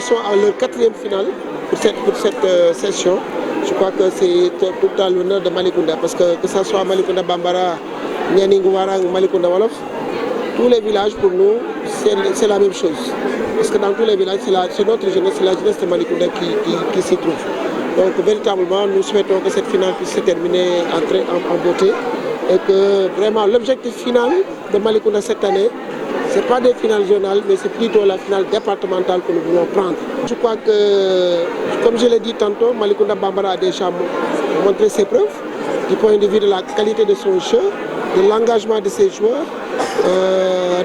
sont à leur 4e finale pour cette session. Je crois que c'est tout à l'honneur de Malicounda, parce que ce soit Malicounda Bambara, Nianing Warang, Malicounda Wolof, tous les villages pour nous, c'est la même chose. Parce que dans tous les villages, c'est notre jeunesse, c'est la jeunesse de Malicounda qui s'y trouve. Donc véritablement, nous souhaitons que cette finale puisse se terminer en beauté et que vraiment l'objectif final de Malicounda cette année, ce n'est pas des finales zonales, mais c'est plutôt la finale départementale que nous voulons prendre. Je crois que, comme je l'ai dit tantôt, Malicounda Bambara a déjà montré ses preuves du point de vue de la qualité de son jeu, de l'engagement de ses joueurs,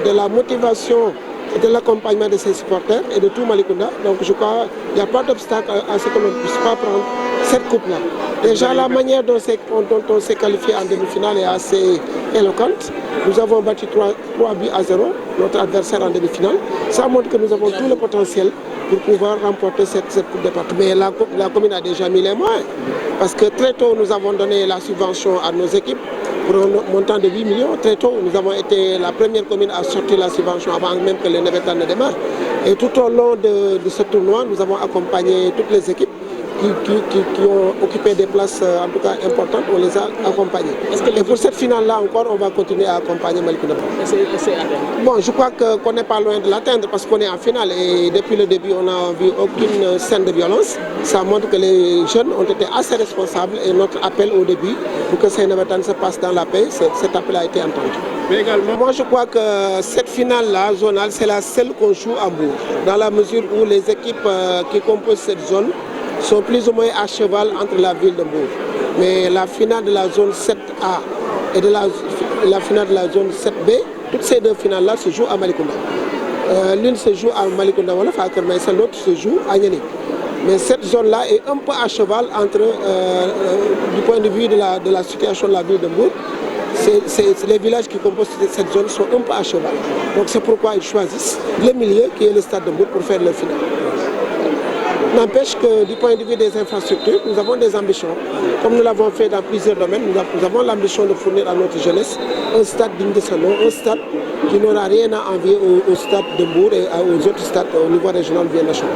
de la motivation et de l'accompagnement de ses supporters et de tout Malicounda. Donc je crois qu'il n'y a pas d'obstacle à ce que l'on ne puisse pas prendre cette coupe-là. Déjà la manière dont on s'est qualifié en demi-finale est assez éloquente. Nous avons battu 3 buts à 0, notre adversaire en demi-finale. Ça montre que nous avons tout le potentiel pour pouvoir remporter cette coupe départementale. Mais la commune a déjà mis les moyens. Parce que très tôt, nous avons donné la subvention à nos équipes pour un montant de 8 millions. Très tôt, nous avons été la première commune à sortir la subvention avant même que le Nevetan ne démarre. Et tout au long de ce tournoi, nous avons accompagné toutes les équipes qui ont occupé des places en tout cas importantes, on les a accompagnés. Et pour cette finale-là encore, on va continuer à accompagner Malicounda. Bon, je crois qu'on n'est pas loin de l'atteindre parce qu'on est en finale et depuis le début, on n'a vu aucune scène de violence. Ça montre que les jeunes ont été assez responsables et notre appel au début pour que Saint-Nevetan se passe dans la paix, cet appel a été entendu. Mais également, moi je crois que cette finale-là, zonale, c'est la seule qu'on joue à Mbour, dans la mesure où les équipes qui composent cette zone sont plus ou moins à cheval entre la ville de Mbour. Mais la finale de la zone 7A et la finale de la zone 7B, toutes ces deux finales-là se jouent à Malicounda. L'une se joue à Malicounda Wolof, à Kermaïssa, l'autre se joue à Nianing. Mais cette zone-là est un peu à cheval entre, du point de vue de la situation de la ville de Mbour, les villages qui composent cette zone sont un peu à cheval. Donc c'est pourquoi ils choisissent le milieu qui est le stade de Mbour pour faire le final. N'empêche que du point de vue des infrastructures, nous avons des ambitions. Comme nous l'avons fait dans plusieurs domaines, nous avons l'ambition de fournir à notre jeunesse un stade digne de son nom, un stade qui n'aura rien à envier au stade de Mbour et aux autres stades au niveau régional bien national.